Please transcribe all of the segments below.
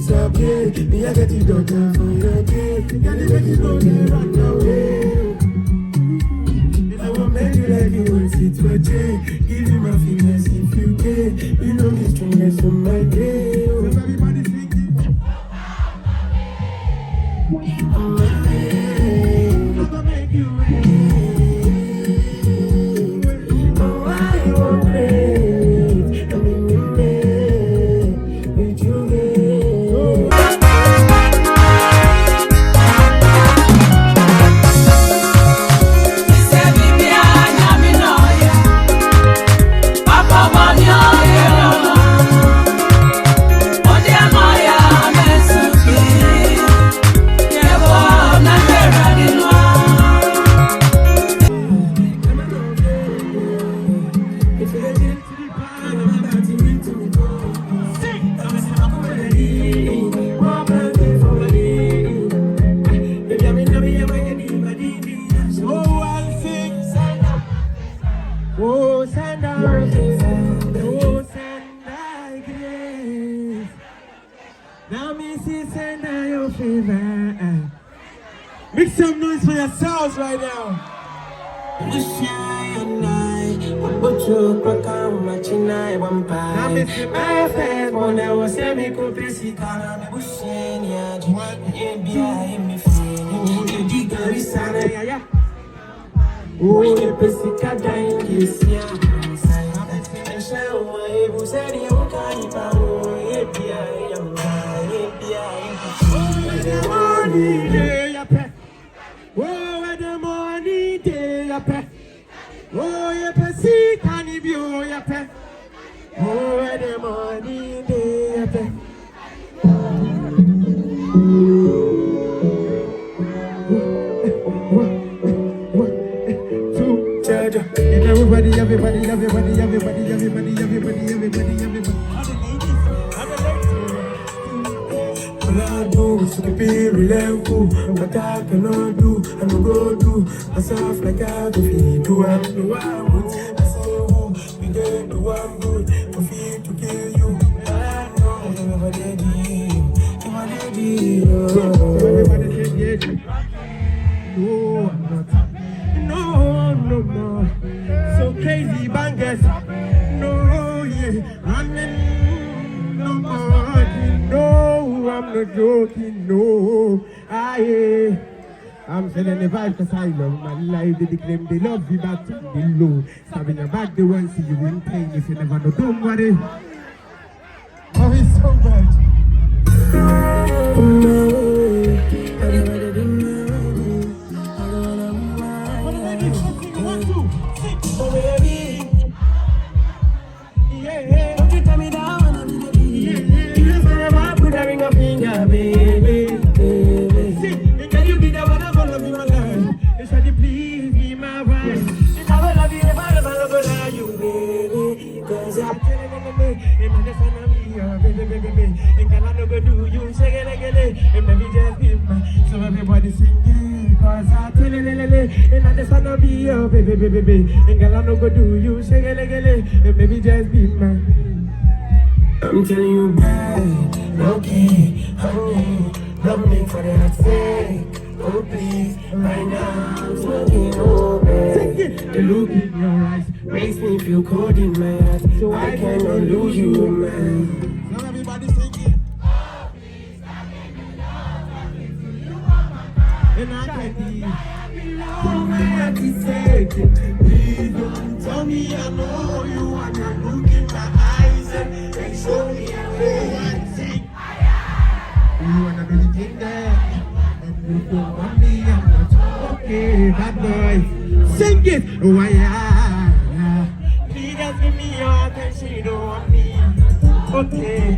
disappear. Me, I get it done for your day. Gotta make it go there run away. If I won't make you like you want it for day. Give you my fingers if you can. You know me strongest on my day. So everybody singing. On my way. I'ma make you wait. Oh, I won't wait. I'm in your bed with you. Now me see send your favor. Make some noise for yourselves right now. Oh, you see, can you be oh, you pay? Oh, the money day, you pay. Everybody. All I do is to be reliable. What I cannot do, I'm gonna go do myself like I do. Do I do I want? I say who we get do I'm good. For fear to kill you. I know everybody. Everybody say yes. No, I'm not. No more. So crazy bangers. No, yeah, running. No more. No, I'm not joking. No, I'm feeling the vibe because I love my life. They claim they love you back to the low. Stabbing your back, they won't see you in pain if you never know. Don't worry. Oh, it's so bad. So everybody sing it, cause I tell it, and I just wanna be your baby, and girl I no go do you, shake it, and maybe just be mine. I'm telling you, babe, okay, honey, love me for the next sake. Oh please, right now I'm smoking, oh babe. The look in your eyes makes me feel cold in my heart, so I cannot lose you, man. Now everybody sing it. And I can't be please don't tell me I know you and you look in my eyes and show me a way and sing. You wanna be the king there and you don't want me, I'm not okay, bad boy. Sing it! Oh yeah. Please just give me your attention, you don't want me. Okay.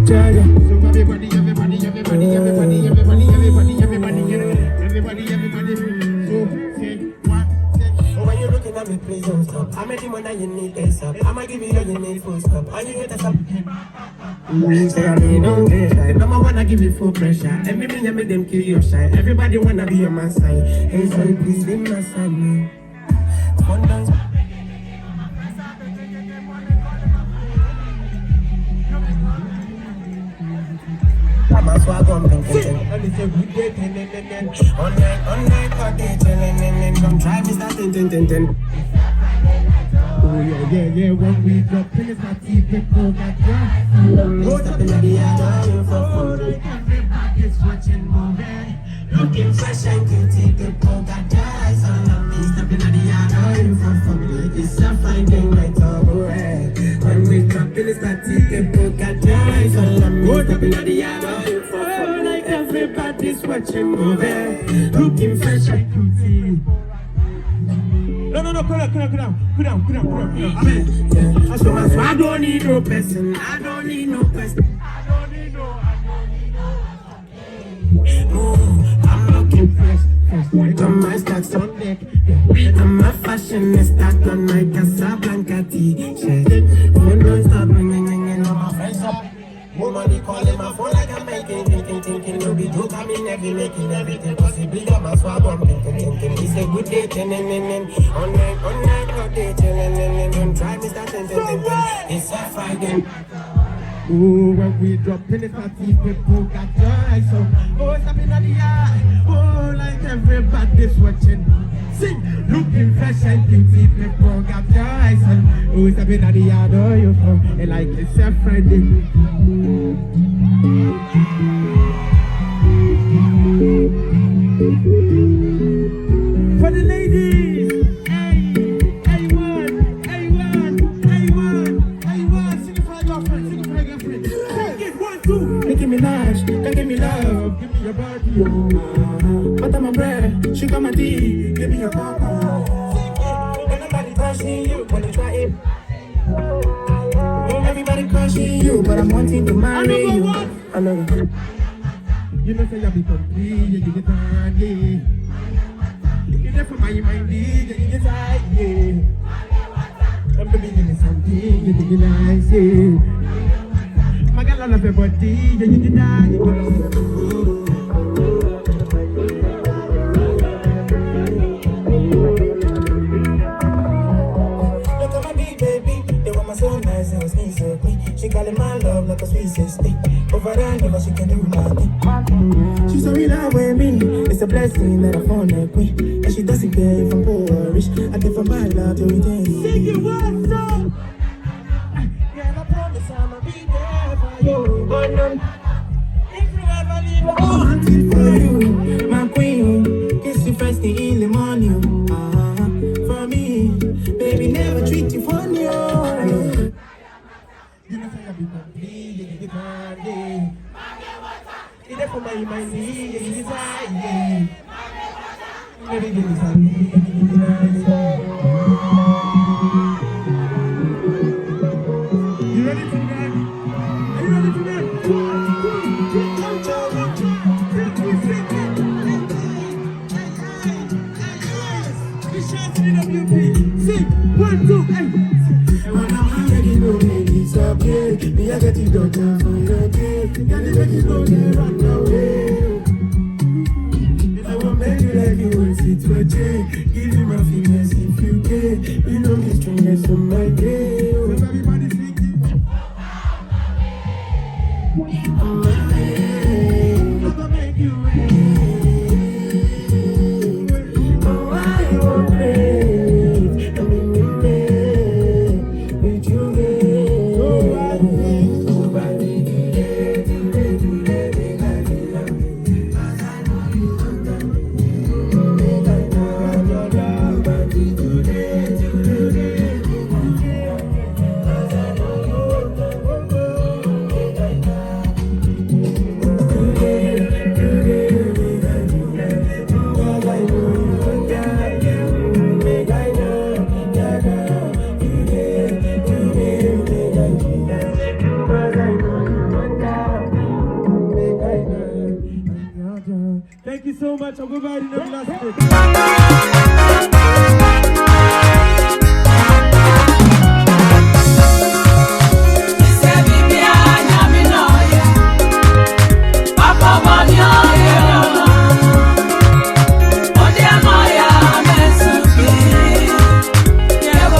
Jaja. So everybody. So say what? Oh, when you're looking at me, please don't stop. I'm the one that you need ASAP. I'ma give you all you need full stop. All you get is up. Say I mean, don't get shy. I'ma wanna give you full pressure. Everything you make them kill your shine. Everybody wanna be on my side. Hey, so please be my side, man. One dance. swag on pink. And it's a good day, all night, party, chillin', come try me, start tin. Oh yeah, when we drop in it's not people got dry. Most up in the other for food. Everybody's watching moving. Looking fresh and cute, people got dry. So I'm me stepping in the other for food. It's a fine thing, my top red. When we drop in it's not people got dry. So I'm me stepping in the other for food. Like everybody's watching moving. Looking fresh and cute. No, cool down. Amen. I don't need no person. I'm looking fresh. On my stacks on deck. I'm a fashionista on my Casablanca t-shirt. Phone don't stop ringing on my friends up. Woman, calling my phone like I'm making, thinking, no be joke, I mean, making everything possible. Got my swag on, thinking, it's a good day, all night, all day, don't try me, start thinking, it's a Friday. Oh, when we drop in the party, people got joy, so, oh, something in the eye, oh, like everybody's watching. Sing, looking fresh and beauty, people got joy, so, oh, something in the yard, oh, you come, and like it's a Friday. For the ladies, A1, sing it for your girlfriend, Sing it, 1, 2. Nicki Minaj, don't give me love, give me your body, But I'm a bread, sugar my tea, give me your papa. Sing it, ain't nobody touching you, wanna try it. Everybody crushing you, but I'm wanting to marry you. I know you. You know say you be complete, you get on, yeah. You there for my mind, yeah, you get high, yeah. I'm the beginning of something, you think it's nice, yeah. My girl, I love your body, yeah, you get high, you go. So nice and sneeze so quick. She calling my love like a sweet sister. Over and over, she can do nothing. She's so in love with me. It's a blessing that I found her queen. And she doesn't care if I'm poor or rich. I give her my love to retain. Sing it once up. Girl, I promise I'ma be there for you. But if you ever leave, I'm hunting for you, my queen. Kiss you first thing in the morning. For me, baby, never treat you funny. You know say I be complete, you get hard, yeah. You there for my need, you get high, yeah. Baby, give me something, you get nice, yeah. You ready to dance? Are you ready to dance? Sing, 1, 2, hey. When I'm already know it's okay. Me I get it done for your day. Can you make it know they run away? If I won't make you like you want it to a J. Give you my fingers if you care. You know me strongest on my day. So everybody sing it. On my way, I'm gonna make you wait. Oh, I won't wait. I mean, thank you so much. I'll go back in the last bit.